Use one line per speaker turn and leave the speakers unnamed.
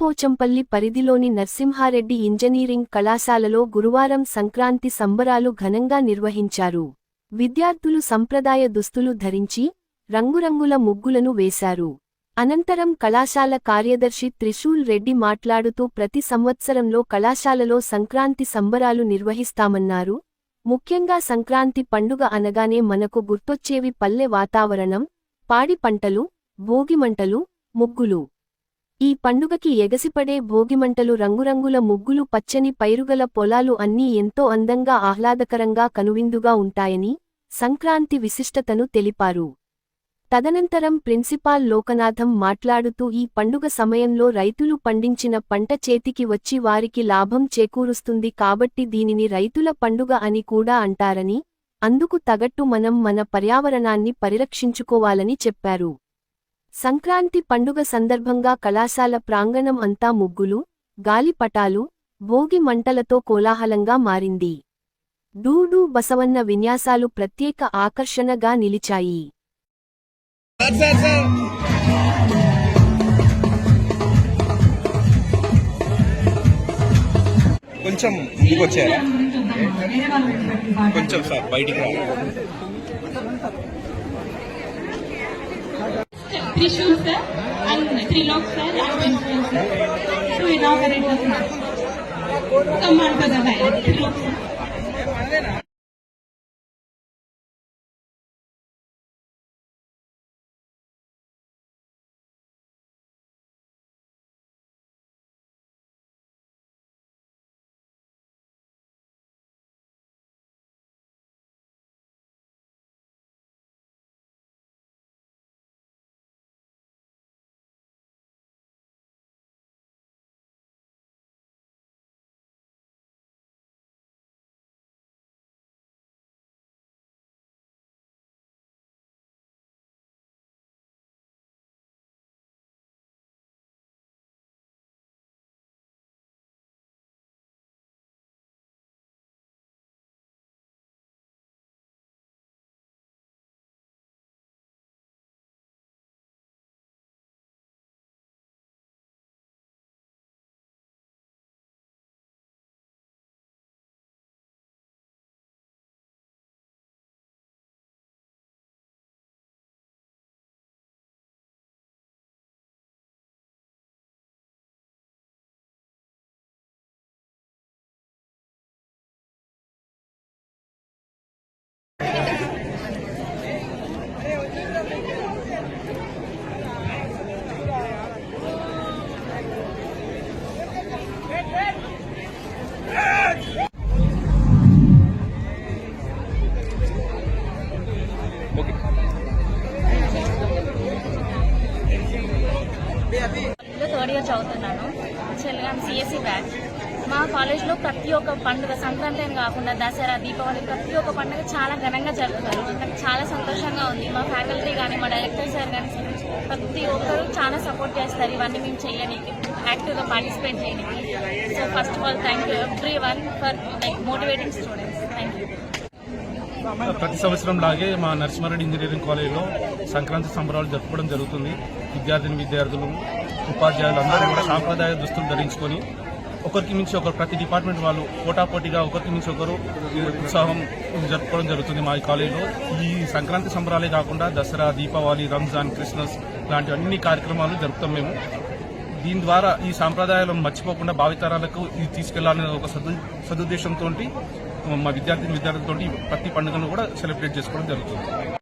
చిన్నపోచంపల్లి పరిధిలోని నర్సింహారెడ్డి ఇంజనీరింగ్ కళాశాలలో గురువారం సంక్రాంతి సంబరాలు ఘనంగా నిర్వహించారు. విద్యార్థులు సంప్రదాయ దుస్తులు ధరించి రంగురంగుల ముగ్గులను వేశారు. అనంతరం కళాశాల కార్యదర్శి త్రిశూల్ రెడ్డి మాట్లాడుతూ ప్రతి సంవత్సరంలో కళాశాలలో సంక్రాంతి సంబరాలు నిర్వహిస్తామన్నారు. ముఖ్యంగా సంక్రాంతి పండుగ అనగానే మనకు గుర్తొచ్చేవి పల్లె వాతావరణం, పాడి పంటలు, భోగిమంటలు, ముగ్గులు. ఈ పండుగకి ఎగసిపడే భోగిమంటలు, రంగురంగుల ముగ్గులు, పచ్చని పైరుగల పొలాలు అన్నీ ఎంతో అందంగా ఆహ్లాదకరంగా కనువిందుగా ఉంటాయని సంక్రాంతి విశిష్టతను తెలిపారు. తదనంతరం ప్రిన్సిపాల్ లోకనాథం మాట్లాడుతూ ఈ పండుగ సమయంలో రైతులు పండించిన పంట చేతికి వచ్చి వారికి లాభం చేకూరుస్తుంది కాబట్టి దీనిని రైతుల పండుగ అని కూడా అంటారని, అందుకు తగట్టు మనం మన పర్యావరణాన్ని పరిరక్షించుకోవాలని చెప్పారు. సంక్రాంతి పండుగ సందర్భంగా కళాశాల ప్రాంగణం అంతా ముగ్గులు, గాలిపటాలు, భోగి మంటలతో కోలాహలంగా మారింది. డూడు బసవన్న విన్యాసాలు ప్రత్యేక ఆకర్షణగా నిలిచాయి.
కొంచెం వచ్చారా కొంచెం సార్ బయటికి రా.
Trishul sir and Trilok sir and Vincent sir to inaugurate the flag. Come on to the line, Trilok sir.
Third year చదువుతున్నాను. చెల్లిగాను సిఎస్సి బ్యాచ్. మా కాలేజ్లో ప్రతి ఒక్క పండుగ సంక్రాంతి అని కాకుండా దసరా, దీపావళి ప్రతి ఒక్క పండుగ చాలా ఘనంగా జరుపుతారు. నాకు చాలా సంతోషంగా ఉంది. మా ఫ్యాకల్టీ కానీ మా డైరెక్టర్ సార్ కానీ ప్రతి ఒక్కరు చాలా సపోర్ట్ చేస్తారు ఇవన్నీ మేము చేయడానికి, యాక్టివ్గా పార్టిసిపేట్ చేయడానికి. So first of all thank you every one for motivating students. Thank you.
ప్రతి సంవత్సరం లాగే మా నర్సింహారెడ్డి ఇంజనీరింగ్ కాలేజీలో సంక్రాంతి సంబరాలు జరుపుకోవడం జరుగుతుంది. విద్యార్థులు, ఉపాధ్యాయులు అందరూ కూడా సాంప్రదాయ దుస్తులు ధరించుకొని ఒకరికి మించి ఒకరు, ప్రతి డిపార్ట్మెంట్ వాళ్ళు పోటాపోటీగా ఒకరికి మించి ఒకరు ఉత్సాహం జరుపుకోవడం జరుగుతుంది మా కాలేజీలో. ఈ సంక్రాంతి సంబరాలే కాకుండా దసరా, దీపావళి, రంజాన్, క్రిస్మస్ లాంటి అన్ని కార్యక్రమాలు జరుపుతాం మేము. దీని ద్వారా ఈ సాంప్రదాయాలను మర్చిపోకుండా భావితరాలకు ఇది తీసుకెళ్లాలనే ఒక సదుద్దేశంతో మా విద్యార్థులతో ప్రతి పండుగను కూడా సెలబ్రేట్ చేసుకోవడం జరుగుతుంది.